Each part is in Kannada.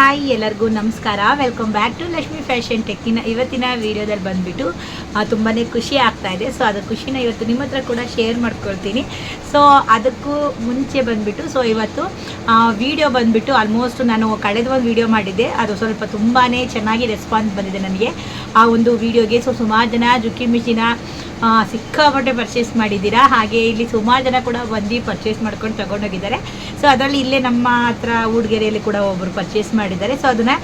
ಹಾಯ್ ಎಲ್ಲರಿಗೂ ನಮಸ್ಕಾರ. Welcome back to Lakshmi Fashion ಟೆಕ್ಕಿನ ಇವತ್ತಿನ ವಿಡಿಯೋದಲ್ಲಿ ಬಂದುಬಿಟ್ಟು ತುಂಬಾ ಖುಷಿ ಆಗ್ತಾ ಇದೆ. ಸೊ ಅದು ಖುಷಿನ ಇವತ್ತು ನಿಮ್ಮ ಹತ್ರ ಕೂಡ ಶೇರ್ ಮಾಡ್ಕೊಳ್ತೀನಿ. ಸೊ ಅದಕ್ಕೂ ಮುಂಚೆ ಬಂದುಬಿಟ್ಟು ಇವತ್ತು ವಿಡಿಯೋ ಬಂದುಬಿಟ್ಟು ಆಲ್ಮೋಸ್ಟ್ ನಾನು ಕಳೆದ ಒಂದು ವಿಡಿಯೋ ಮಾಡಿದ್ದೆ. ಅದು ಸ್ವಲ್ಪ ತುಂಬಾ ಚೆನ್ನಾಗಿ ರೆಸ್ಪಾನ್ಸ್ ಬಂದಿದೆ ನನಗೆ ಆ ಒಂದು ವಿಡಿಯೋಗೆ. ಸೊ ಸುಮಾರು ಜನ ಜುಕ್ಕಿ ಮಿಷಿನ ಸಿಕ್ಕಾಪಟ್ಟೆ ಪರ್ಚೇಸ್ ಮಾಡಿದ್ದೀರಾ. ಹಾಗೆ ಇಲ್ಲಿ ಸುಮಾರು ಜನ ಕೂಡ ಬಂದು ಪರ್ಚೇಸ್ ಮಾಡ್ಕೊಂಡು ತೊಗೊಂಡೋಗಿದ್ದಾರೆ. ಸೊ ಅದರಲ್ಲಿ ಇಲ್ಲೇ ನಮ್ಮ ಹತ್ರ ಊಡ್ಗೆರೆಯಲ್ಲಿ ಕೂಡ ಒಬ್ಬರು ಪರ್ಚೇಸ್ ಮಾಡಿದ್ದಾರೆ. ಸೊ ಅದನ್ನು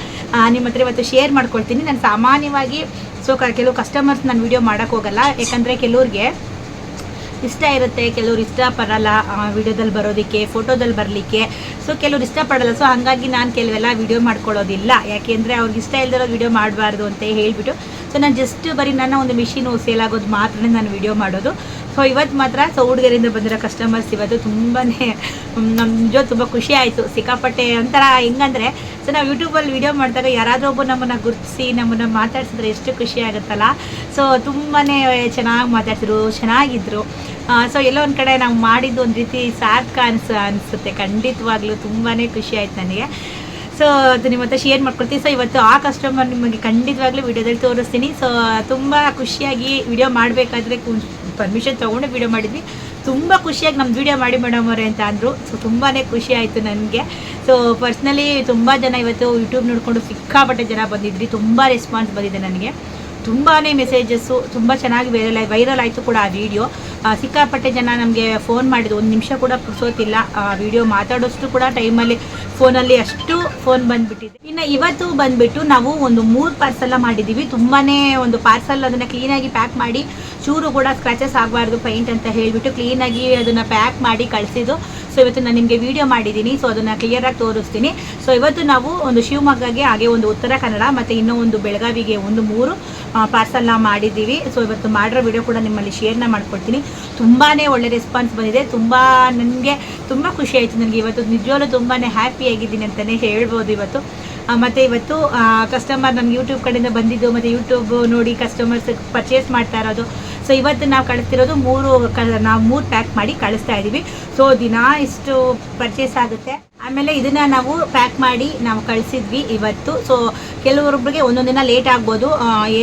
ನಿಮ್ಮ ಹತ್ರ ಇವತ್ತು ಶೇರ್ ಮಾಡ್ಕೊಳ್ತೀನಿ. ನಾನು ಸಾಮಾನ್ಯವಾಗಿ ಕೆಲವು ಕಸ್ಟಮರ್ಸ್ ನಾನು ವಿಡಿಯೋ ಮಾಡೋಕ್ಕೆ ಹೋಗಲ್ಲ, ಯಾಕಂದರೆ ಕೆಲವ್ರಿಗೆ ಇಷ್ಟ ಇರುತ್ತೆ, ಕೆಲವ್ರು ಇಷ್ಟಪಡಲ್ಲ ವಿಡಿಯೋದಲ್ಲಿ ಬರೋದಕ್ಕೆ, ಫೋಟೋದಲ್ಲಿ ಬರಲಿಕ್ಕೆ. ಸೊ ಕೆಲವ್ರು ಇಷ್ಟಪಡಲ್ಲ. ಸೊ ಹಾಗಾಗಿ ನಾನು ಕೆಲವೆಲ್ಲ ವಿಡಿಯೋ ಮಾಡ್ಕೊಳ್ಳೋದಿಲ್ಲ, ಯಾಕೆಂದರೆ ಅವ್ರಿಗೆ ಇಷ್ಟ ಇಲ್ದಿರೋ ವಿಡಿಯೋ ಮಾಡಬಾರ್ದು ಅಂತ ಹೇಳಿಬಿಟ್ಟು. ಸೊ ನಾನು ಜಸ್ಟ್ ಬರೀ ನನ್ನ ಒಂದು ಮಿಷಿನು ಸೇಲ್ ಆಗೋದು ಮಾತ್ರ ನಾನು ವಿಡಿಯೋ ಮಾಡೋದು. ಸೊ ಇವತ್ತು ಮಾತ್ರ ಊಡ್ಗೆರೆಯಿಂದ ಬಂದಿರೋ ಕಸ್ಟಮರ್ಸ್ ಇವತ್ತು ತುಂಬಾ ನಮಗೆ ತುಂಬ ಖುಷಿ ಆಯಿತು. ಸಿಕ್ಕಾಪಟ್ಟೆ ಒಂಥರ ಹೆಂಗಂದರೆ, ಸೊ ನಾವು ಯೂಟ್ಯೂಬಲ್ಲಿ ವಿಡಿಯೋ ಮಾಡಿದಾಗ ಯಾರಾದರೂ ಒಬ್ಬರು ನಮ್ಮನ್ನು ಗುರುತಿಸಿ ನಮ್ಮನ್ನು ಮಾತಾಡ್ಸಿದ್ರೆ ಎಷ್ಟು ಖುಷಿ ಆಗುತ್ತಲ್ಲ. ಸೊ ತುಂಬಾ ಚೆನ್ನಾಗಿ ಮಾತಾಡ್ಸಿದ್ರು, ಚೆನ್ನಾಗಿದ್ದರು. ಸೊ ಎಲ್ಲೋ ಒಂದು ಕಡೆ ನಾವು ಮಾಡಿದ್ದು ಒಂದು ರೀತಿ ಸಾರ್ಥಕ ಅನಿಸುತ್ತೆ. ಖಂಡಿತವಾಗ್ಲೂ ತುಂಬಾ ಖುಷಿ ಆಯ್ತು ನನಗೆ. ಸೊ ಅದು ನಿಮ್ಮ ಹತ್ರ ಶೇರ್ ಮಾಡ್ಕೊಳ್ತೀನಿ. ಸೊ ಇವತ್ತು ಆ ಕಸ್ಟಮರ್ ನಿಮಗೆ ಖಂಡಿತವಾಗ್ಲೂ ವಿಡಿಯೋದಲ್ಲಿ ತೋರಿಸ್ತೀನಿ. ಸೊ ತುಂಬ ಖುಷಿಯಾಗಿ ವಿಡಿಯೋ ಮಾಡಬೇಕಾದ್ರೆ ಪರ್ಮಿಷನ್ ತೊಗೊಂಡು ವಿಡಿಯೋ ಮಾಡಿದ್ವಿ. ತುಂಬ ಖುಷಿಯಾಗಿ ನಮ್ಮ ವಿಡಿಯೋ ಮಾಡಿ ಮೇಡಮ್ ಅವರೇ ಅಂತ ಅಂದರು. ಸೊ ತುಂಬಾ ಖುಷಿ ಆಯಿತು ನನಗೆ. ಸೊ ಪರ್ಸ್ನಲಿ ತುಂಬ ಜನ ಇವತ್ತು ಯೂಟ್ಯೂಬ್ ನೋಡಿಕೊಂಡು ಸಿಕ್ಕಾಪಟ್ಟೆ ಜನ ಬಂದಿದ್ರಿ. ತುಂಬ ರೆಸ್ಪಾನ್ಸ್ ಬಂದಿದೆ ನನಗೆ, ತುಂಬಾ ಮೆಸೇಜಸ್ಸು ತುಂಬ ಚೆನ್ನಾಗಿ ವೈರಲ್ ಆಯಿತು ಕೂಡ ಆ ವಿಡಿಯೋ. ಸಿಕ್ಕಾಪಟ್ಟೆ ಜನ ನಮಗೆ ಫೋನ್ ಮಾಡಿದ್ದು, ಒಂದು ನಿಮಿಷ ಕೂಡ ಪುರ್ಸೋತಿಲ್ಲ. ವಿಡಿಯೋ ಮಾತಾಡೋಷ್ಟು ಕೂಡ ಟೈಮಲ್ಲಿ ಫೋನಲ್ಲಿ ಅಷ್ಟು ಫೋನ್ ಬಂದುಬಿಟ್ಟಿದೆ. ಇನ್ನು ಇವತ್ತು ಬಂದುಬಿಟ್ಟು ನಾವು ಒಂದು 3 ಪಾರ್ಸೆಲ್ಲ ಮಾಡಿದ್ದೀವಿ. ತುಂಬಾ ಒಂದು ಪಾರ್ಸಲ್ ಅದನ್ನು ಕ್ಲೀನಾಗಿ ಪ್ಯಾಕ್ ಮಾಡಿ, ಚೂರು ಕೂಡ ಸ್ಕ್ರ್ಯಾಚಸ್ ಆಗಬಾರ್ದು ಪೈಂಟ್ ಅಂತ ಹೇಳಿಬಿಟ್ಟು ಕ್ಲೀನಾಗಿ ಅದನ್ನು ಪ್ಯಾಕ್ ಮಾಡಿ ಕಳಿಸಿದ್ದು. ಸೊ ಇವತ್ತು ನಾನು ನಿಮಗೆ ವಿಡಿಯೋ ಮಾಡಿದ್ದೀನಿ. ಸೊ ಅದನ್ನು ಕ್ಲಿಯರಾಗಿ ತೋರಿಸ್ತೀನಿ. ಸೊ ಇವತ್ತು ನಾವು ಒಂದು ಶಿವಮೊಗ್ಗಗೆ, ಹಾಗೆ ಒಂದು ಉತ್ತರ ಕನ್ನಡ ಮತ್ತು ಇನ್ನೂ ಒಂದು ಬೆಳಗಾವಿಗೆ ಒಂದು 3 ಪಾರ್ಸಲ್ನ ಮಾಡಿದ್ದೀವಿ. ಸೊ ಇವತ್ತು ಮಾಡಿರೋ ವಿಡಿಯೋ ಕೂಡ ನಿಮ್ಮಲ್ಲಿ ಶೇರ್ನ ಮಾಡ್ಕೊಳ್ತೀನಿ. ತುಂಬಾ ಒಳ್ಳೆ ರೆಸ್ಪಾನ್ಸ್ ಬಂದಿದೆ. ನನಗೆ ತುಂಬ ಖುಷಿ ಆಯಿತು. ನನಗೆ ಇವತ್ತು ನಿಜವಾಗ್ಲೂ ತುಂಬಾ ಹ್ಯಾಪಿಯಾಗಿದ್ದೀನಿ ಅಂತಲೇ ಹೇಳ್ಬೋದು ಇವತ್ತು. ಮತ್ತು ಇವತ್ತು ಕಸ್ಟಮರ್ ನಮ್ಗೆ ಯೂಟ್ಯೂಬ್ ಕಡೆಯಿಂದ ಬಂದಿದ್ದು, ಮತ್ತು ಯೂಟ್ಯೂಬ್ ನೋಡಿ ಕಸ್ಟಮರ್ಸ್ ಪರ್ಚೇಸ್ ಮಾಡ್ತಾ ಇರೋದು. ಸೊ ಇವತ್ತು ನಾವು ಕಳಿಸ್ತಿರೋದು 3 ಪ್ಯಾಕ್ ಮಾಡಿ ಕಳಿಸ್ತಾ ಇದ್ದೀವಿ. ಸೊ ದಿನ ಇಷ್ಟು ಪರ್ಚೇಸ್ ಆಗುತ್ತೆ. ಆಮೇಲೆ ಇದನ್ನು ನಾವು ಪ್ಯಾಕ್ ಮಾಡಿ ನಾವು ಕಳಿಸಿದ್ವಿ ಇವತ್ತು. ಸೊ ಕೆಲವೊಬ್ಬರಿಗೆ ಒಂದೊಂದು ದಿನ ಲೇಟ್ ಆಗ್ಬೋದು.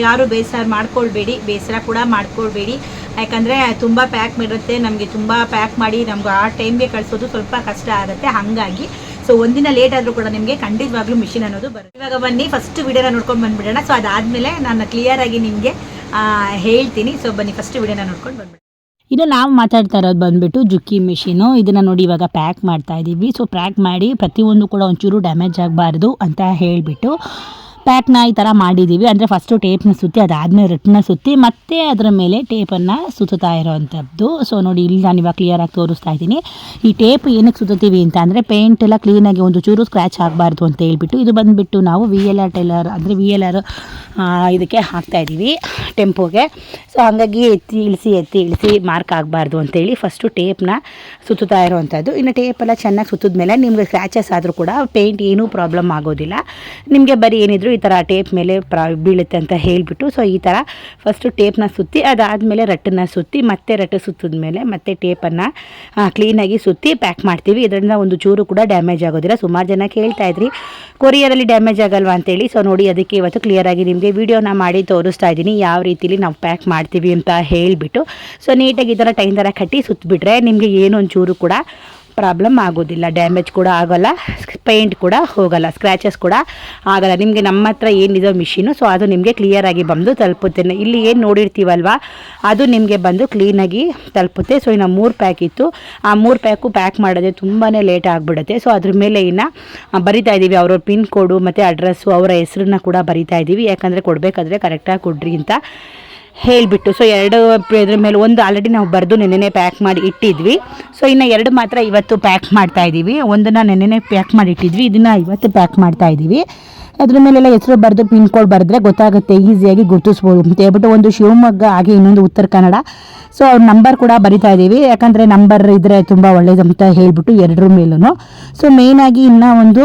ಯಾರು ಬೇಸರ ಕೂಡ ಮಾಡ್ಕೊಳ್ಬೇಡಿ. ಯಾಕಂದರೆ ತುಂಬ ಪ್ಯಾಕ್ ಮಾಡಿರುತ್ತೆ, ನಮಗೆ ತುಂಬ ಪ್ಯಾಕ್ ಮಾಡಿ ನಮ್ಗೆ ಆ ಟೈಮ್ಗೆ ಕಳಿಸೋದು ಸ್ವಲ್ಪ ಕಷ್ಟ ಆಗುತ್ತೆ. ಹಾಗಾಗಿ ಸೊ ಒಂದಿನ ಲೇಟ್ ಆದರೂ ಕೂಡ ನಿಮಗೆ ಖಂಡಿತವಾಗ್ಲೂ ಮಿಷಿನ್ ಅನ್ನೋದು ಬರುತ್ತೆ. ಇವಾಗ ಬನ್ನಿ ಫಸ್ಟ್ ವಿಡಿಯೋನ ನೋಡ್ಕೊಂಡು ಬಂದುಬಿಡೋಣ. ಸೊ ಅದಾದಮೇಲೆ ನಾನು ಕ್ಲಿಯರಾಗಿ ನಿಮಗೆ ಹೇಳ್ತೀನಿ. ಸೊ ಬನ್ನಿ ಫಸ್ಟ್ ವಿಡಿಯೋನ ನೋಡ್ಕೊಂಡು ಬಂದ್ಬಿಡಿ. ಇದು ನಾವು ಮಾತಾಡ್ತಾ ಇರೋದು ಬಂದುಬಿಟ್ಟು ಜುಕ್ಕಿ ಮಿಷಿನು. ಇದನ್ನು ನೋಡಿ ಇವಾಗ ಪ್ಯಾಕ್ ಮಾಡ್ತಾ ಇದ್ದೀವಿ. ಸೊ ಪ್ಯಾಕ್ ಮಾಡಿ ಪ್ರತಿಯೊಂದು ಕೂಡ ಒಂಚೂರು ಡ್ಯಾಮೇಜ್ ಆಗಬಾರ್ದು ಅಂತ ಹೇಳಿಬಿಟ್ಟು ಪ್ಯಾಕ್ನ ಈ ಥರ ಮಾಡಿದ್ದೀವಿ. ಅಂದರೆ ಫಸ್ಟು ಟೇಪ್ನ ಸುತ್ತಿ, ಅದಾದಮೇಲೆ ರಿಟ್ನ ಸುತ್ತಿ, ಮತ್ತೆ ಅದರ ಮೇಲೆ ಟೇಪನ್ನು ಸುತ್ತಾ ಇರೋವಂಥದ್ದು. ಸೊ ನೋಡಿ ಇಲ್ಲಿ ನಾನು ಇವಾಗ ಕ್ಲಿಯರಾಗಿ ತೋರಿಸ್ತಾ ಇದ್ದೀನಿ. ಈ ಟೇಪ್ ಏನಕ್ಕೆ ಸುತ್ತೀವಿ ಅಂತ ಅಂದರೆ ಪೇಂಟ್ ಎಲ್ಲ ಕ್ಲೀನಾಗಿ ಒಂದು ಚೂರು ಸ್ಕ್ರ್ಯಾಚ್ ಆಗಬಾರ್ದು ಅಂತ ಹೇಳ್ಬಿಟ್ಟು. ಇದು ಬಂದುಬಿಟ್ಟು ನಾವು VLR ಇದಕ್ಕೆ ಹಾಕ್ತಾಯಿದ್ದೀವಿ ಟೆಂಪೋಗೆ. ಸೊ ಹಾಗಾಗಿ ಎತ್ತಿ ಇಳಿಸಿ ಮಾರ್ಕ್ ಆಗಬಾರ್ದು ಅಂತೇಳಿ ಫಸ್ಟು ಟೇಪ್ನ ಸುತ್ತಾ ಇರೋವಂಥದ್ದು. ಇನ್ನು ಟೇಪೆಲ್ಲ ಚೆನ್ನಾಗಿ ಸುತ್ತಿದ್ಮೇಲೆ ನಿಮಗೆ ಸ್ಕ್ರ್ಯಾಚಸ್ ಆದರೂ ಕೂಡ ಪೇಂಟ್ ಏನೂ ಪ್ರಾಬ್ಲಮ್ ಆಗೋದಿಲ್ಲ. ನಿಮಗೆ ಬರೀ ಏನಿದ್ರು ಈ ಥರ ಟೇಪ್ ಮೇಲೆ ಬೀಳುತ್ತೆ ಅಂತ ಹೇಳಿಬಿಟ್ಟು ಸೊ ಈ ಥರ ಫಸ್ಟು ಟೇಪ್ನ ಸುತ್ತಿ, ಅದಾದಮೇಲೆ ರಟ್ಟನ್ನು ಸುತ್ತಿ, ಮತ್ತೆ ರಟ್ಟು ಸುತ್ತಿದ್ಮೇಲೆ ಮತ್ತೆ ಟೇಪನ್ನು ಕ್ಲೀನಾಗಿ ಸುತ್ತಿ ಪ್ಯಾಕ್ ಮಾಡ್ತೀವಿ. ಇದರಿಂದ ಒಂದು ಚೂರು ಕೂಡ ಡ್ಯಾಮೇಜ್ ಆಗೋದಿಲ್ಲ. ಸುಮಾರು ಜನ ಕೇಳ್ತಾಯಿದ್ರಿ ಕೊರಿಯರಲ್ಲಿ ಡ್ಯಾಮೇಜ್ ಆಗಲ್ವಾ ಅಂತೇಳಿ. ಸೊ ನೋಡಿ ಅದಕ್ಕೆ ಇವತ್ತು ಕ್ಲಿಯರಾಗಿ ನಿಮಗೆ ವಿಡಿಯೋನ ಮಾಡಿ ತೋರಿಸ್ತಾ ಇದ್ದೀನಿ ಯಾವ ರೀತಿಲಿ ನಾವು ಪ್ಯಾಕ್ ಮಾಡ್ತೀವಿ ಅಂತ ಹೇಳಿಬಿಟ್ಟು. ಸೊ ನೀಟಾಗಿ ಈ ಥರ ಟೈನ್ ಥರ ಕಟ್ಟಿ ಸುತ್ತಬಿಟ್ರೆ ನಿಮಗೆ ಏನೊಂದು ಚೂರು ಕೂಡ ಪ್ರಾಬ್ಲಮ್ ಆಗೋದಿಲ್ಲ, ಡ್ಯಾಮೇಜ್ ಕೂಡ ಆಗೋಲ್ಲ, ಪೇಂಟ್ ಕೂಡ ಹೋಗೋಲ್ಲ, ಸ್ಕ್ರ್ಯಾಚಸ್ ಕೂಡ ಆಗೋಲ್ಲ. ನಿಮಗೆ ನಮ್ಮ ಹತ್ರ ಏನಿದೆ ಮಿಷಿನು ಸೊ ಅದು ನಿಮಗೆ ಕ್ಲಿಯರಾಗಿ ಬಂದು ತಲುಪುತ್ತೆ. ಇಲ್ಲಿ ಏನು ನೋಡಿರ್ತೀವಲ್ವ ಅದು ನಿಮಗೆ ಬಂದು ಕ್ಲೀನಾಗಿ ತಲುಪುತ್ತೆ. ಸೊ ಇನ್ನು 3 ಪ್ಯಾಕ್ ಇತ್ತು. ಆ 3 ಪ್ಯಾಕು ಪ್ಯಾಕ್ ಮಾಡೋದೇ ತುಂಬಾ ಲೇಟ್ ಆಗಿಬಿಡುತ್ತೆ. ಸೊ ಅದ್ರ ಮೇಲೆ ಇನ್ನು ಬರಿತಾ ಇದ್ದೀವಿ ಅವ್ರ ಪಿನ್ ಕೋಡು ಮತ್ತು ಅಡ್ರೆಸ್ಸು, ಅವರ ಹೆಸ್ರನ್ನ ಕೂಡ ಬರಿತಾ ಇದ್ದೀವಿ. ಯಾಕಂದರೆ ಕೊಡಬೇಕಾದ್ರೆ ಕರೆಕ್ಟಾಗಿ ಕೊಡ್ರಿ ಅಂತ ಹೇಳಿಬಿಟ್ಟು. ಸೊ 2 ಇದ್ರ ಮೇಲೆ ಒಂದು ಆಲ್ರೆಡಿ ನಾವು ಬರೆದು ನೆನ್ನೆ ಪ್ಯಾಕ್ ಮಾಡಿ ಇಟ್ಟಿದ್ವಿ. ಸೊ ಇನ್ನು 2 ಮಾತ್ರ ಇವತ್ತು ಪ್ಯಾಕ್ ಮಾಡ್ತಾಯಿದ್ದೀವಿ. ಒಂದನ್ನು ನೆನ್ನೆ ಪ್ಯಾಕ್ ಮಾಡಿ ಇಟ್ಟಿದ್ವಿ, ಇದನ್ನು ಇವತ್ತು ಪ್ಯಾಕ್ ಮಾಡ್ತಾಯಿದ್ದೀವಿ. ಅದ್ರ ಮೇಲೆಲ್ಲ ಹೆಸರು ಬರೆದು ಪಿನ್ ಕೋಡ್ ಬರೆದ್ರೆ ಗೊತ್ತಾಗುತ್ತೆ, ಈಸಿಯಾಗಿ ಗುರುತಿಸ್ಬೋದು ಅಂತ ಹೇಳ್ಬಿಟ್ಟು. ಒಂದು ಶಿವಮೊಗ್ಗ, ಹಾಗೆ ಇನ್ನೊಂದು ಉತ್ತರ ಕನ್ನಡ. ಸೊ ಅವ್ರ ನಂಬರ್ ಕೂಡ ಬರಿತಾ ಇದ್ದೀವಿ, ಯಾಕಂದರೆ ನಂಬರ್ ಇದ್ದರೆ ತುಂಬ ಒಳ್ಳೇದು ಅಂತ ಹೇಳ್ಬಿಟ್ಟು 2 ಮೇಲೂ. ಸೊ ಮೇಯ್ನಾಗಿ ಇನ್ನೂ ಒಂದು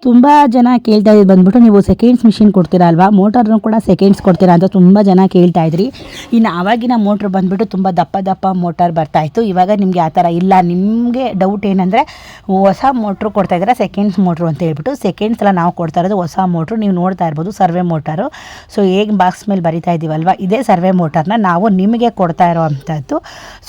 ತುಂಬ ಜನ ಕೇಳ್ತಾ ಇದ್ದು ಬಂದ್ಬಿಟ್ಟು ನೀವು ಸೆಕೆಂಡ್ಸ್ ಮಿಷಿನ್ ಕೊಡ್ತೀರಾ ಅಲ್ವಾ, ಮೋಟರ್ನು ಕೂಡ ಸೆಕೆಂಡ್ಸ್ ಕೊಡ್ತೀರಾ ಅಂತ ತುಂಬ ಜನ ಕೇಳ್ತಾ ಇದ್ರಿ. ಇನ್ನು ಆವಾಗಿನ ಮೋಟ್ರ್ ಬಂದುಬಿಟ್ಟು ತುಂಬ ದಪ್ಪ ಮೋಟರ್ ಬರ್ತಾಯಿತ್ತು. ಇವಾಗ ನಿಮಗೆ ಆ ಥರ ಇಲ್ಲ. ನಿಮಗೆ ಡೌಟ್ ಏನಂದರೆ ಹೊಸ ಮೋಟ್ರು ಕೊಡ್ತಾ ಇದ್ದಾರೆ ಸೆಕೆಂಡ್ಸ್ ಮೋಟ್ರು ಅಂತ ಹೇಳ್ಬಿಟ್ಟು. ಸೆಕೆಂಡ್ಸ್ ಎಲ್ಲ ನಾವು ಕೊಡ್ತಾ ಇರೋದು ಹೊಸ ಮೋಟ್ರು. ನೀವು ನೋಡ್ತಾ ಇರ್ಬೋದು ಸರ್ವೆ ಮೋಟರು. ಸೊ ಹೇಗೆ ಬಾಕ್ಸ್ ಮೇಲೆ ಬರಿತಾ ಇದ್ದೀವಲ್ವ, ಇದೇ ಸರ್ವೆ ಮೋಟರ್ನ ನಾವು ನಿಮಗೆ ಕೊಡ್ತಾ ಇರೋ ಅಂಥದ್ದು.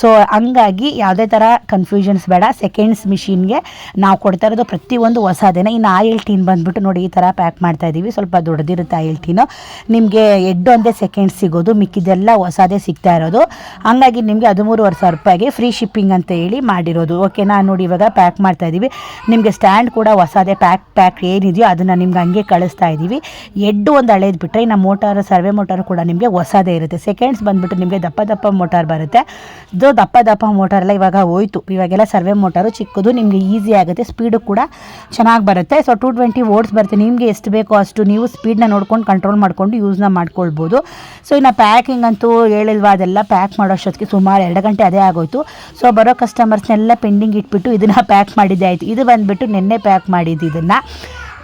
ಸೊ ಹಂಗಾಗಿ ಯಾವುದೇ ಥರ ಕನ್ಫ್ಯೂಷನ್ಸ್ ಬೇಡ. ಸೆಕೆಂಡ್ಸ್ ಮಿಷಿನ್ಗೆ ನಾವು ಕೊಡ್ತಾ ಇರೋದು ಪ್ರತಿಯೊಂದು ಹೊಸದೇನೆ. ಇನ್ನು ಆಯಿಲ್ ಟೀನ್ ಬಂದುಬಿಟ್ಟು ನೋಡಿ ಈ ಥರ ಪ್ಯಾಕ್ ಮಾಡ್ತಾ ಇದ್ದೀವಿ. ಸ್ವಲ್ಪ ದೊಡ್ಡದಿರುತ್ತೆ ಆಯಿಲ್ ಟೀನು. ನಿಮಗೆ ಎಡ್ಡು ಒಂದೇ ಸೆಕೆಂಡ್ಸ್ ಸಿಗೋದು, ಮಿಕ್ಕಿದೆಲ್ಲ ಹೊಸದೇ ಸಿಗ್ತಾ ಇರೋದು. ಹಂಗಾಗಿ ನಿಮಗೆ 13,500 ರೂಪಾಯಿಗೆ ಫ್ರೀ ಶಿಪ್ಪಿಂಗ್ ಅಂತ ಹೇಳಿ ಮಾಡಿರೋದು. ಓಕೆನಾ, ನೋಡಿ ಇವಾಗ ಪ್ಯಾಕ್ ಮಾಡ್ತಾ ಇದ್ದೀವಿ. ನಿಮಗೆ ಸ್ಟ್ಯಾಂಡ್ ಕೂಡ ಹೊಸದೇ ಪ್ಯಾಕ್ ಏನಿದೆಯೋ ಅದನ್ನು ನಿಮ್ಗೆ ಹಂಗೆ ಕಳಿಸ್ತಾ ಇದ್ದೀವಿ. ಎಡ್ಡು ಒಂದು ಹಳೇದು ಬಿಟ್ಟರೆ ಇನ್ನು ಮೋಟಾರ್ ಸರ್ವೆ ಮೋಟಾರ್ ಕೂಡ ನಿಮಗೆ ಹೊಸದೇ ಇರುತ್ತೆ. ಸೆಕೆಂಡ್ಸ್ ಬಂದುಬಿಟ್ಟು ನಿಮಗೆ ದಪ್ಪ ಮೋಟಾರ್ ಬರುತ್ತೆ. ಇದು ದಪ್ಪ ಮೋಟಾರೆಲ್ಲ ಇವಾಗ ಹೋಯ್ತು. ಇವಾಗೆಲ್ಲ ಸರ್ವೆ ಮೋಟಾರು ಚಿಕ್ಕದು, ನಿಮಗೆ ಈಸಿ ಆಗುತ್ತೆ, ಸ್ಪೀಡು ಕೂಡ ಚೆನ್ನಾಗಿ ಬರುತ್ತೆ. ಸೊ 220 ವೋಲ್ಟ್ಸ್ ಬರುತ್ತೆ. ನಿಮಗೆ ಎಷ್ಟು ಬೇಕೋ ಅಷ್ಟು ನೀವು ಸ್ಪೀಡ್ನ ನೋಡ್ಕೊಂಡು ಕಂಟ್ರೋಲ್ ಮಾಡಿಕೊಂಡು ಯೂಸ್ನ ಮಾಡ್ಕೊಳ್ಬೋದು. ಸೊ ಇನ್ನು ಪ್ಯಾಕಿಂಗ್ ಅಂತೂ ಹೇಳಿಲ್ವಾ, ಅದೆಲ್ಲ ಪ್ಯಾಕ್ ಮಾಡೋಷ್ಟೊತ್ತಿಗೆ ಸುಮಾರು 2 ಗಂಟೆ ಅದೇ ಆಗೋಯ್ತು. ಸೊ ಬರೋ ಕಸ್ಟಮರ್ಸ್ನೆಲ್ಲ ಪೆಂಡಿಂಗ್ ಇಟ್ಬಿಟ್ಟು ಇದನ್ನು ಪ್ಯಾಕ್ ಮಾಡಿದ್ದೆ ಆಯಿತು. ಇದು ಬಂದುಬಿಟ್ಟು ನಿನ್ನೆ ಪ್ಯಾಕ್ ಮಾಡಿದ್ದು. ಇದನ್ನು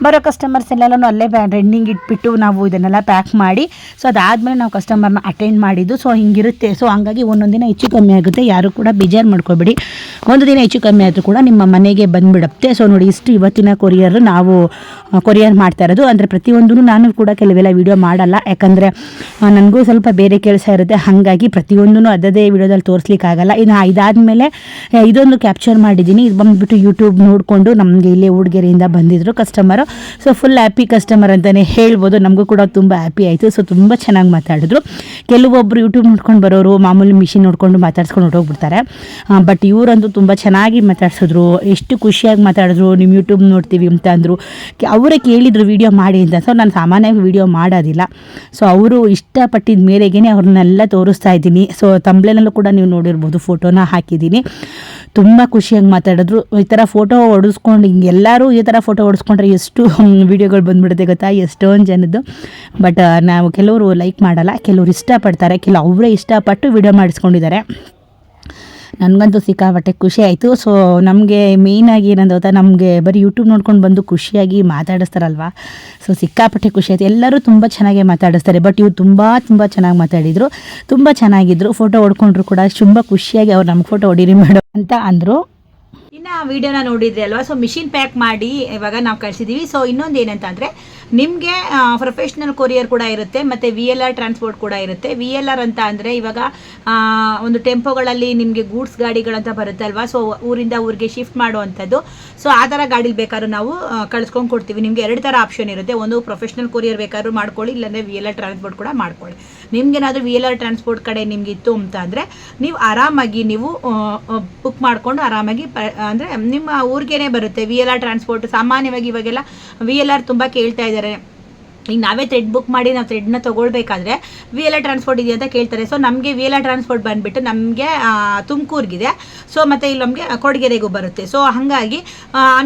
ಬರೋ ಕಸ್ಟಮರ್ಸ್ ಎಲ್ಲನೂ ಅಲ್ಲೇ ರನ್ನಿಂಗ್ ಇಟ್ಬಿಟ್ಟು ನಾವು ಇದನ್ನೆಲ್ಲ ಪ್ಯಾಕ್ ಮಾಡಿ, ಸೊ ಅದಾದಮೇಲೆ ನಾವು ಕಸ್ಟಮರ್ನ ಅಟೆಂಡ್ ಮಾಡಿದ್ದು. ಸೊ ಹಿಂಗಿರುತ್ತೆ. ಸೊ ಹಂಗಾಗಿ ಒಂದೊಂದು ದಿನ ಹೆಚ್ಚು ಕಮ್ಮಿ ಆಗುತ್ತೆ. ಯಾರು ಕೂಡ ಬೇಜಾರು ಮಾಡ್ಕೋಬೇಡಿ. ಒಂದು ದಿನ ಹೆಚ್ಚು ಕಮ್ಮಿ ಆದರೂ ಕೂಡ ನಿಮ್ಮ ಮನೆಗೆ ಬಂದುಬಿಡುತ್ತೆ. ಸೊ ನೋಡಿ, ಇಷ್ಟು ಇವತ್ತಿನ ಕೊರಿಯರ್ ನಾವು ಕೊರಿಯರ್ ಮಾಡ್ತಾ ಇರೋದು. ಅಂದರೆ ಪ್ರತಿಯೊಂದೂ ನಾನು ಕೂಡ ಕೆಲವೆಲ್ಲ ವೀಡಿಯೋ ಮಾಡಲ್ಲ, ಯಾಕಂದರೆ ನನಗೂ ಸ್ವಲ್ಪ ಬೇರೆ ಕೆಲಸ ಇರುತ್ತೆ. ಹಾಗಾಗಿ ಪ್ರತಿಯೊಂದೂ ಅದೇ ವೀಡಿಯೋದಲ್ಲಿ ತೋರಿಸ್ಲಿಕ್ಕಾಗಲ್ಲ. ಇನ್ನು ಇದಾದಮೇಲೆ ಇದೊಂದು ಕ್ಯಾಪ್ಚರ್ ಮಾಡಿದ್ದೀನಿ. ಇದು ಬಂದುಬಿಟ್ಟು ಯೂಟ್ಯೂಬ್ ನೋಡಿಕೊಂಡು ನಮಗೆ ಇಲ್ಲೇ ಊಡ್ಗೆರೆಯಿಂದ ಬಂದಿದ್ದರು customer. So full happy customer ಅಂತಲೇ ಹೇಳ್ಬೋದು. ನಮಗೂ ಕೂಡ ತುಂಬ ಹ್ಯಾಪಿ ಆಯಿತು. ಸೊ ತುಂಬ ಚೆನ್ನಾಗಿ ಮಾತಾಡಿದ್ರು. ಕೆಲವೊಬ್ಬರು ಯೂಟ್ಯೂಬ್ ನೋಡ್ಕೊಂಡು ಬರೋರು ಮಾಮೂಲಿ ಮಿಷಿನ್ ನೋಡ್ಕೊಂಡು ಮಾತಾಡ್ಸ್ಕೊಂಡು ಹೊರಟೋಗ್ಬಿಡ್ತಾರೆ. ಬಟ್ ಇವರಂತೂ ತುಂಬ ಚೆನ್ನಾಗಿ ಮಾತಾಡ್ಸಿದ್ರು. ಎಷ್ಟು ಖುಷಿಯಾಗಿ ಮಾತಾಡಿದ್ರು. ನಿಮ್ಮ ಯೂಟ್ಯೂಬ್ ನೋಡ್ತೀವಿ ಅಂತ ಅಂದರು. ಅವರೇ ಕೇಳಿದ್ರು ವೀಡಿಯೋ ಮಾಡಿ ಅಂತ. ಸೊ ನಾನು ಸಾಮಾನ್ಯವಾಗಿ ವೀಡಿಯೋ ಮಾಡೋದಿಲ್ಲ. ಸೊ ಅವರು ಇಷ್ಟಪಟ್ಟಿದ ಮೇರೆಗೇ ಅವ್ರನ್ನೆಲ್ಲ ತೋರಿಸ್ತಾ ಇದ್ದೀನಿ. ಸೊ ತಂಬ್ಲೇನಲ್ಲೂ ಕೂಡ ನೀವು ನೋಡಿರ್ಬೋದು, ಫೋಟೋನ ಹಾಕಿದ್ದೀನಿ. ತುಂಬ ಖುಷಿಯಾಗಿ ಮಾತಾಡಿದ್ರು. ಈ ಥರ ಫೋಟೋ ಹೊಡಿಸ್ಕೊಂಡು ಎಲ್ಲರೂ ಈ ಥರ ಫೋಟೋ ಹೊಡಿಸ್ಕೊಂಡ್ರೆ ಎಷ್ಟು ವೀಡಿಯೋಗಳು ಬಂದುಬಿಡುತ್ತೆ ಗೊತ್ತಾ, ಎಷ್ಟೊಂದು ಜನದ್ದು. ಬಟ್ ನಾವು ಕೆಲವರು ಲೈಕ್ ಮಾಡಲ್ಲ, ಕೆಲವರು ಇಷ್ಟಪಡ್ತಾರೆ, ಅವರೇ ಇಷ್ಟಪಟ್ಟು ವೀಡಿಯೋ ಮಾಡಿಸ್ಕೊಂಡಿದ್ದಾರೆ. ನನಗಂತೂ ಸಿಕ್ಕಾಪಟ್ಟೆ ಖುಷಿ ಆಯಿತು. ಸೊ ನಮಗೆ ಮೇಯ್ನಾಗಿ ಏನಂತ ಗೊತ್ತಾ, ನಮಗೆ ಬರೀ ಯೂಟ್ಯೂಬ್ ನೋಡ್ಕೊಂಡು ಬಂದು ಖುಷಿಯಾಗಿ ಮಾತಾಡಿಸ್ತಾರಲ್ವ, ಸೊ ಸಿಕ್ಕಾಪಟ್ಟೆ ಖುಷಿ ಆಯಿತು. ಎಲ್ಲರೂ ತುಂಬ ಚೆನ್ನಾಗೇ ಮಾತಾಡಿಸ್ತಾರೆ. ಬಟ್ ಇವ್ರು ತುಂಬ ಚೆನ್ನಾಗಿ ಮಾತಾಡಿದರು, ತುಂಬ ಚೆನ್ನಾಗಿದ್ದರು. ಫೋಟೋ ಹೊಡ್ಕೊಂಡ್ರು ಕೂಡ ತುಂಬ ಖುಷಿಯಾಗಿ ಅವ್ರು ನಮ್ಗೆ ಫೋಟೋ ಹೊಡೀರಿ ಮೇಡಮ್ ಅಂತ ಅಂದರು. ಇನ್ನು ವಿಡಿಯೋನ ನೋಡಿದ್ರಿ ಅಲ್ವಾ. ಸೊ ಮಿಷಿನ್ ಪ್ಯಾಕ್ ಮಾಡಿ ಇವಾಗ ನಾವು ಕಳಿಸಿದ್ದೀವಿ. ಸೊ ಇನ್ನೊಂದು ಏನಂತ ಅಂದರೆ, ನಿಮಗೆ ಪ್ರೊಫೆಷ್ನಲ್ ಕೊರಿಯರ್ ಕೂಡ ಇರುತ್ತೆ, ಮತ್ತು VLR ಟ್ರಾನ್ಸ್ಪೋರ್ಟ್ ಕೂಡ ಇರುತ್ತೆ. VLR ಅಂತ ಅಂದರೆ ಇವಾಗ ಒಂದು ಟೆಂಪೋಗಳಲ್ಲಿ ನಿಮಗೆ ಗೂಡ್ಸ್ ಗಾಡಿಗಳಂತ ಬರುತ್ತೆ ಅಲ್ವಾ. ಸೊ ಊರಿಂದ ಊರಿಗೆ ಶಿಫ್ಟ್ ಮಾಡುವಂಥದ್ದು. ಸೊ ಆ ಥರ ಗಾಡೀಲಿ ಬೇಕಾದ್ರೂ ನಾವು ಕಳಿಸ್ಕೊಂಡು ಕೊಡ್ತೀವಿ. ನಿಮಗೆ 2 ಥರ ಆಪ್ಷನ್ ಇರುತ್ತೆ. ಒಂದು ಪ್ರೊಫೆಷ್ನಲ್ ಕೊರಿಯರ್ ಬೇಕಾದ್ರೂ ಮಾಡ್ಕೊಳ್ಳಿ, ಇಲ್ಲಾಂದರೆ VLR ಟ್ರಾನ್ಸ್ಪೋರ್ಟ್ ಕೂಡ ಮಾಡ್ಕೊಳ್ಳಿ. ನಿಮ್ಗೇನಾದರೂ VLR ಟ್ರಾನ್ಸ್ಪೋರ್ಟ್ ಕಡೆ ನಿಮ್ಗೆ ಇತ್ತು ಅಂತ ಅಂದರೆ ನೀವು ಆರಾಮಾಗಿ ನೀವು ಬುಕ್ ಮಾಡಿಕೊಂಡು ಆರಾಮಾಗಿ ಅಂದರೆ ನಿಮ್ಮ ಊರಿಗೇ ಬರುತ್ತೆ VLR ಟ್ರಾನ್ಸ್ಪೋರ್ಟ್. ಸಾಮಾನ್ಯವಾಗಿ ಇವಾಗೆಲ್ಲ VLR ತುಂಬ ಕೇಳ್ತಾ ಇದ್ದಾರೆ. ಈಗ ನಾವೇ ಥ್ರೆಡ್ ಬುಕ್ ಮಾಡಿ ನಾವು ಥ್ರೆಡ್ನ ತೊಗೊಳ್ಬೇಕಾದ್ರೆ VLR ಟ್ರಾನ್ಸ್ಪೋರ್ಟ್ ಇದೆಯಾ ಅಂತ ಕೇಳ್ತಾರೆ. ಸೊ ನಮಗೆ VLR ಟ್ರಾನ್ಸ್ಪೋರ್ಟ್ ಬಂದುಬಿಟ್ಟು ನಮಗೆ ತುಮಕೂರಿಗಿದೆ. ಸೊ ಮತ್ತು ಇಲ್ಲಿ ನಮಗೆ ಕೊಡಗೆರೆಗೂ ಬರುತ್ತೆ. ಸೊ ಹಾಗಾಗಿ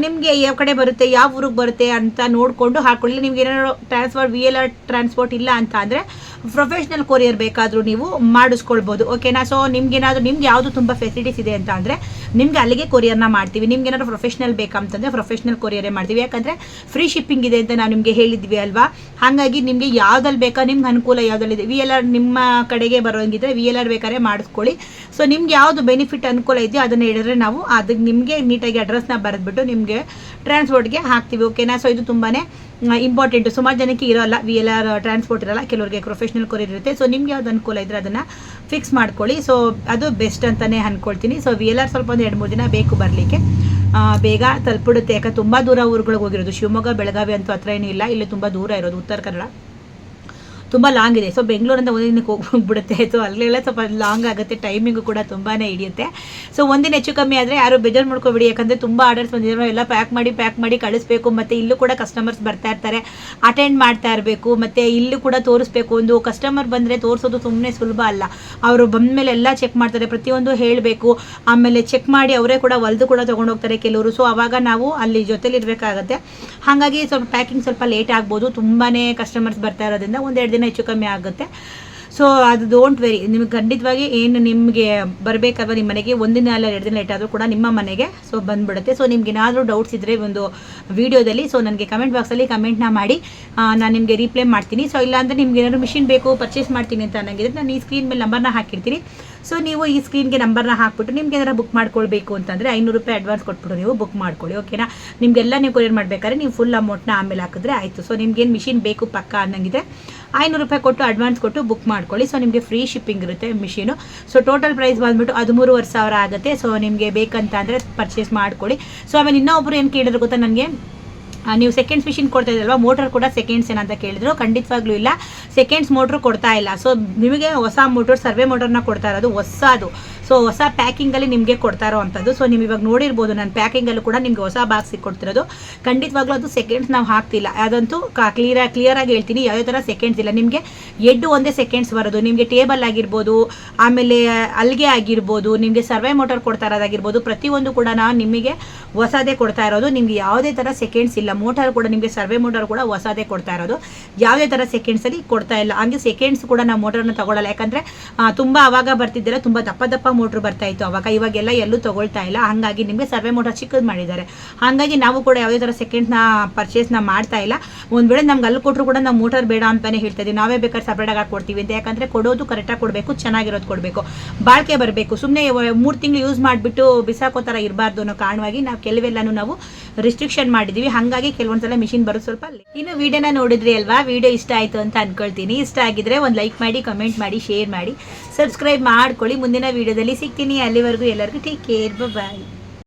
ನಿಮಗೆ ಯಾವ ಕಡೆ ಬರುತ್ತೆ, ಯಾವ ಊರಿಗೆ ಬರುತ್ತೆ ಅಂತ ನೋಡಿಕೊಂಡು ಹಾಕ್ಕೊಳ್ಳಿ. ನಿಮ್ಗೆ ಏನಾದ್ರು VLR ಟ್ರಾನ್ಸ್ಪೋರ್ಟ್ ಇಲ್ಲ ಅಂತ ಅಂದರೆ ಪ್ರೊಫೆಷ್ನಲ್ ಕೊರಿಯರ್ ಬೇಕಾದರೂ ನೀವು ಮಾಡಿಸ್ಕೊಳ್ಬೋದು. ಓಕೆನಾ. ಸೊ ನಿಮ್ಗೆ ಯಾವುದು ತುಂಬ ಫೆಸಿಲಿಟೀಸ್ ಇದೆ ಅಂತ ಅಂದರೆ ನಿಮಗೆ ಅಲ್ಲಿಗೆ ಕೊರಿಯರ್ನ ಮಾಡ್ತೀವಿ. ನಿಮ್ಗೆ ಏನಾದ್ರು ಪ್ರೊಫೆಷ್ನಲ್ ಬೇಕಂತಂದರೆ ಪ್ರೊಫೆಷ್ನಲ್ ಕೊರಿಯರೇ ಮಾಡ್ತೀವಿ. ಯಾಕಂದರೆ ಫ್ರೀ ಶಿಪ್ಪಿಂಗ್ ಇದೆ ಅಂತ ನಾವು ನಿಮಗೆ ಹೇಳಿದ್ವಿ ಅಲ್ವಾ. ಹಾಗಾಗಿ ನಿಮಗೆ ಯಾವುದಲ್ಲಿ ಬೇಕಾ, ನಿಮ್ಗೆ ಅನುಕೂಲ ಯಾವುದಲ್ಲಿದೆ, VLR ನಿಮ್ಮ ಕಡೆಗೆ ಬರೋಂಗಿದ್ರೆ VLR ಬೇಕಾದ್ರೆ ಮಾಡಿಸ್ಕೊಳ್ಳಿ. ಸೊ ನಿಮ್ಗೆ ಯಾವುದು ಬೆನಿಫಿಟ್ ಅನುಕೂಲ ಇದೆಯೋ ಅದನ್ನು ಹೇಳಿದ್ರೆ ನಾವು ಅದಕ್ಕೆ ನಿಮಗೆ ನೀಟಾಗಿ ಅಡ್ರೆಸ್ನ ಬರೆದ್ಬಿಟ್ಟು ನಿಮಗೆ ಟ್ರಾನ್ಸ್ಪೋರ್ಟ್ಗೆ ಹಾಕ್ತೀವಿ. ಓಕೆನಾ. ಸೊ ಇದು ತುಂಬಾ ಇಂಪಾರ್ಟೆಂಟು. ಸುಮಾರು ಜನಕ್ಕೆ ಇರೋಲ್ಲ VLR ಟ್ರಾನ್ಸ್ಪೋರ್ಟ್ ಇರೋಲ್ಲ, ಕೆಲವರಿಗೆ ಪ್ರೊಫೆಷ್ನಲ್ ಕೊರಿಯರ್ ಇರುತ್ತೆ. ಸೊ ನಿಮ್ಗೆ ಯಾವ್ದು ಅನುಕೂಲ ಇದ್ದರೆ ಅದನ್ನು ಫಿಕ್ಸ್ ಮಾಡ್ಕೊಳ್ಳಿ. ಸೊ ಅದು ಬೆಸ್ಟ್ ಅಂತಲೇ ಅಂದ್ಕೊಳ್ತೀನಿ. ಸೊ VLR ಸ್ವಲ್ಪ ಒಂದು 2-3 ದಿನ ಬೇಕು ಬರಲಿಕ್ಕೆ, ಬೇಗ ತಲುಪಿಡುತ್ತೆ. ಯಾಕಂದ್ರೆ ತುಂಬ ದೂರ ಊರುಗಳಿಗೆ ಹೋಗಿರೋದು. ಶಿವಮೊಗ್ಗ ಬೆಳಗಾವಿ ಅಂತೂ ಹತ್ರ ಏನೂ ಇಲ್ಲ, ಇಲ್ಲಿ ತುಂಬ ದೂರ ಇರೋದು. ಉತ್ತರ ಕನ್ನಡ ತುಂಬ ಲಾಂಗ್ ಇದೆ. ಸೊ ಬೆಂಗಳೂರಿಂದ ಒಂದು ದಿನಕ್ಕೆ ಹೋಗ್ಬಿಡುತ್ತೆ. ಸೊ ಅಲ್ಲೆಲ್ಲ ಸ್ವಲ್ಪ ಲಾಂಗ್ ಆಗುತ್ತೆ, ಟೈಮಿಂಗು ಕೂಡ ತುಂಬಾ ಹಿಡಿಯುತ್ತೆ. ಸೊ ಒಂದಿನ ಹೆಚ್ಚು ಕಮ್ಮಿ ಆದರೆ ಯಾರು ಬೇಜಾರು ಮಾಡ್ಕೊಬೇಡಿ. ಯಾಕಂದರೆ ತುಂಬ ಆರ್ಡರ್ಸ್ ಬಂದಿದ್ದಾರೆ, ಎಲ್ಲ ಪ್ಯಾಕ್ ಮಾಡಿ ಕಳಿಸ್ಬೇಕು. ಮತ್ತು ಇಲ್ಲೂ ಕೂಡ ಕಸ್ಟಮರ್ಸ್ ಬರ್ತಾ ಇರ್ತಾರೆ, ಅಟೆಂಡ್ ಮಾಡ್ತಾ ಇರಬೇಕು. ಮತ್ತು ಇಲ್ಲೂ ಕೂಡ ತೋರಿಸ್ಬೇಕು. ಒಂದು ಕಸ್ಟಮರ್ ಬಂದರೆ ತೋರಿಸೋದು ಸುಮ್ಮನೆ ಸುಲಭ ಅಲ್ಲ. ಅವರು ಬಂದ ಮೇಲೆ ಎಲ್ಲ ಚೆಕ್ ಮಾಡ್ತಾರೆ, ಪ್ರತಿಯೊಂದು ಹೇಳಬೇಕು. ಆಮೇಲೆ ಚೆಕ್ ಮಾಡಿ ಅವರೇ ಕೂಡ ಹೊಲಿದು ಕೂಡ ತೊಗೊಂಡೋಗ್ತಾರೆ ಕೆಲವರು. ಸೊ ಆವಾಗ ನಾವು ಅಲ್ಲಿ ಜೊತೆಲಿ ಇರಬೇಕಾಗತ್ತೆ. ಹಾಗಾಗಿ ಸ್ವಲ್ಪ ಪ್ಯಾಕಿಂಗ್ ಸ್ವಲ್ಪ ಲೇಟ್ ಆಗ್ಬೋದು. ತುಂಬಾ ಕಸ್ಟಮರ್ಸ್ ಬರ್ತಾ ಇರೋದ್ರಿಂದ 1-2 ದಿನ ಹೆಚ್ಚು ಕಮ್ಮಿ ಆಗುತ್ತೆ. ಸೊ ಅದು ಡೋಂಟ್ ವೆರಿ, ನಿಮಗೆ ಖಂಡಿತವಾಗಿ ಏನು ನಿಮಗೆ ಬರಬೇಕಲ್ವ ನಿಮ್ಮ ಮನೆಗೆ, ಒಂದಿನ ಅಲ್ಲ 2 ದಿನ ಲೇಟ್ ಆದರೂ ಕೂಡ ನಿಮ್ಮ ಮನೆಗೆ ಸೊ ಬಂದುಬಿಡುತ್ತೆ. ಸೊ ನಿಮ್ಗೆ ಏನಾದರೂ ಡೌಟ್ಸ್ ಇದ್ದರೆ ಒಂದು ವೀಡಿಯೋದಲ್ಲಿ ಸೊ ನನಗೆ ಕಮೆಂಟ್ ಬಾಕ್ಸಲ್ಲಿ ಕಮೆಂಟ್ನ ಮಾಡಿ, ನಾನು ನಿಮಗೆ ರಿಪ್ಲೈ ಮಾಡ್ತೀನಿ. ಸೊ ಇಲ್ಲಾಂದರೆ ನಿಮ್ಗೆ ಏನಾದರೂ ಮಿಷಿನ್ ಬೇಕು ಪರ್ಚೇಸ್ ಮಾಡ್ತೀನಿ ಅಂತ ಅನ್ನಂಗಿದ್ರೆ ನಾನು ಈ ಸ್ಕ್ರೀನ್ ಮೇಲೆ ನಂಬರ್ನ ಹಾಕಿರ್ತೀನಿ. ಸೊ ನೀವು ಈ ಸ್ಕ್ರೀನ್ಗೆ ನಂಬರ್ನ ಹಾಕ್ಬಿಟ್ಟು ನಿಮ್ಗೆ ಏನಾರು ಬುಕ್ ಮಾಡ್ಕೊಳ್ಬೇಕು ಅಂತಂದರೆ 500 ರೂಪಾಯಿ ಅಡ್ವಾನ್ಸ್ ಕೊಟ್ಬಿಟ್ಟು ನೀವು ಬುಕ್ ಮಾಡ್ಕೊಳ್ಳಿ, ಓಕೆನಾ. ನಿಮಗೆಲ್ಲ ನೀವು ಕೊರಿಯರ್ ಮಾಡಬೇಕಾದ್ರೆ ನೀವು ಫುಲ್ ಅಮೌಂಟ್ನ ಆಮೇಲೆ ಹಾಕಿದ್ರೆ ಆಯಿತು. ಸೊ ನಿಮ್ಗೇನು ಮಿಷಿನ್ ಬೇಕು ಪಕ್ಕ ಅನ್ನಂಗಿದ್ರೆ 500 ರೂಪಾಯಿ ಕೊಟ್ಟು ಅಡ್ವಾನ್ಸ್ ಕೊಟ್ಟು ಬುಕ್ ಮಾಡ್ಕೊಳ್ಳಿ. ಸೊ ನಿಮಗೆ ಫ್ರೀ ಶಿಪ್ಪಿಂಗ್ ಇರುತ್ತೆ ಮಿಷಿನು. ಸೊ ಟೋಟಲ್ ಪ್ರೈಸ್ ಬಂದುಬಿಟ್ಟು 13,500 ಆಗುತ್ತೆ. ಸೊ ನಿಮಗೆ ಬೇಕಂತ ಅಂದರೆ ಪರ್ಚೇಸ್ ಮಾಡ್ಕೊಳ್ಳಿ. ಸೊ ಆಮೇಲೆ ಇನ್ನೊಬ್ರು ಏನು ಕೇಳಿದ್ರು ಗೊತ್ತಾ ನನಗೆ, ನೀವು ಸೆಕೆಂಡ್ಸ್ ಮಿಷಿನ್ ಕೊಡ್ತಾ ಇದ್ದಲ್ವಾ, ಮೋಟರ್ ಕೂಡ ಸೆಕೆಂಡ್ಸ್ ಏನಂತ ಕೇಳಿದ್ರು. ಖಂಡಿತವಾಗ್ಲೂ ಇಲ್ಲ, ಸೆಕೆಂಡ್ಸ್ ಮೋಟ್ರು ಕೊಡ್ತಾ ಇಲ್ಲ. ಸೊ ನಿಮಗೆ ಹೊಸ ಮೋಟರ್, ಸರ್ವೆ ಮೋಟರ್ನ ಕೊಡ್ತಾ ಇರೋದು ಹೊಸದು. ಸೊ ಹೊಸ ಪ್ಯಾಕಿಂಗಲ್ಲಿ ನಿಮಗೆ ಕೊಡ್ತಾ ಇರೋ ಅಂಥದ್ದು. ಸೊ ನೀವು ಇವಾಗ ನೋಡಿರ್ಬೋದು ನಾನು ಪ್ಯಾಕಿಂಗಲ್ಲೂ ಕೂಡ ನಿಮಗೆ ಹೊಸ ಬಾಕ್ಸಿಗೆ ಕೊಡ್ತಿರೋದು. ಖಂಡಿತವಾಗ್ಲೂ ಅದು ಸೆಕೆಂಡ್ಸ್ ನಾವು ಹಾಕ್ತಿಲ್ಲ, ಅದಂತೂ ಕ್ಲಿಯರಾಗಿ ಹೇಳ್ತೀನಿ. ಯಾವುದೇ ಥರ ಸೆಕೆಂಡ್ಸ್ ಇಲ್ಲ. ನಿಮಗೆ ಎಡ್ಡು ಒಂದೇ ಸೆಕೆಂಡ್ಸ್ ಬರೋದು. ನಿಮಗೆ ಟೇಬಲ್ ಆಗಿರ್ಬೋದು, ಆಮೇಲೆ ಅಲ್ಗೆ ಆಗಿರ್ಬೋದು, ನಿಮಗೆ ಸರ್ವೆ ಮೋಟರ್ ಕೊಡ್ತಾ ಇರೋದಾಗಿರ್ಬೋದು, ಪ್ರತಿಯೊಂದು ಕೂಡ ನಾನು ನಿಮಗೆ ಹೊಸದೇ ಕೊಡ್ತಾ ಇರೋದು. ನಿಮಗೆ ಯಾವುದೇ ಥರ ಸೆಕೆಂಡ್ಸ್ ಇಲ್ಲ. ಮೋಟರ್ ಕೂಡ ನಿಮಗೆ ಸರ್ವೆ ಮೋಟರ್ ಕೂಡ ಹೊಸದೇ ಕೊಡ್ತಾ ಇರೋದು, ಯಾವುದೇ ಥರ ಸೆಕೆಂಡ್ಸಲ್ಲಿ ಕೊಡ್ತಾ ಇಲ್ಲ. ಹಂಗೆ ಸೆಕೆಂಡ್ಸ್ ಕೂಡ ನಾವು ಮೋಟರ್ನ ತಗೊಳ್ಳಲ್ಲ, ಯಾಕಂದರೆ ತುಂಬ ಆವಾಗ ಬರ್ತಿದ್ದಿಲ್ಲ, ತುಂಬ ದಪ್ಪ ಮೋಟ್ರ್ ಬರ್ತಾ ಇತ್ತು ಅವಾಗ. ಇವಾಗೆಲ್ಲ ಎಲ್ಲೂ ತಗೊಳ್ತಾ ಇಲ್ಲ. ಹಾಗಾಗಿ ನಿಮಗೆ ಸರ್ವೆ ಮೋಟರ್ ಚಿಕ್ಕದು ಮಾಡಿದ್ದಾರೆ. ಹಾಗಾಗಿ ನಾವು ಕೂಡ ಯಾವುದೇ ಥರ ಸೆಕೆಂಡ್ಸ್ನ ಪರ್ಚೇಸ್ನ ಮಾಡ್ತಾ ಇಲ್ಲ. ಒಂದು ವೇಳೆ ನಮ್ಗೆ ಅಲ್ಲಿ ಕೊಟ್ಟರು ಕೂಡ ನಾವು ಮೋಟರ್ ಬೇಡ ಅಂತಲೇ ಹೇಳ್ತಾ ಇದ್ದೀವಿ. ನಾವೇ ಬೇಕಾದ್ರೆ ಸಪ್ರೇಟಾಗಿ ಹಾಕ್ಕೊಡ್ತೀವಿ ಅಂತ. ಯಾಕಂದರೆ ಕೊಡೋದು ಕರೆಕ್ಟಾಗಿ ಕೊಡಬೇಕು, ಚೆನ್ನಾಗಿರೋದು ಕೊಡಬೇಕು, ಬಾಳಿಕೆ ಬರಬೇಕು. ಸುಮ್ಮನೆ 3 ತಿಂಗಳು ಯೂಸ್ ಮಾಡಿಬಿಟ್ಟು ಬಿಸಾಕೋ ಥರ ಇರಬಾರ್ದು ಅನ್ನೋ ಕಾರಣವಾಗಿ ನಾವು ಕೆಲವೆಲ್ಲನೂ ನಾವು ರಿಸ್ಟ್ರಿಕ್ಷನ್ ಮಾಡಿದ್ದೀವಿ. ಹಾಗಾಗಿ ಕೆಲವೊಂದ್ಸಲ ಮಿಷಿನ್ ಬರೋದು ಸ್ವಲ್ಪ ಇನ್ನು ವಿಡಿಯೋನ ನೋಡಿದ್ರಿ ಅಲ್ವಾ, ವಿಡಿಯೋ ಇಷ್ಟ ಆಯಿತು ಅಂತ ಅನ್ಕೊಳ್ತೀನಿ. ಇಷ್ಟ ಆಗಿದ್ರೆ ಒಂದು ಲೈಕ್ ಮಾಡಿ, ಕಮೆಂಟ್ ಮಾಡಿ, ಶೇರ್ ಮಾಡಿ, ಸಬ್ಸ್ಕ್ರೈಬ್ ಮಾಡ್ಕೊಳ್ಳಿ. ಮುಂದಿನ ವಿಡಿಯೋದಲ್ಲಿ ಸಿಗ್ತೀನಿ. ಅಲ್ಲಿವರೆಗೂ ಎಲ್ಲರಿಗೂ ಟೇಕ್ ಕೇರ್, ಬಾಯ್.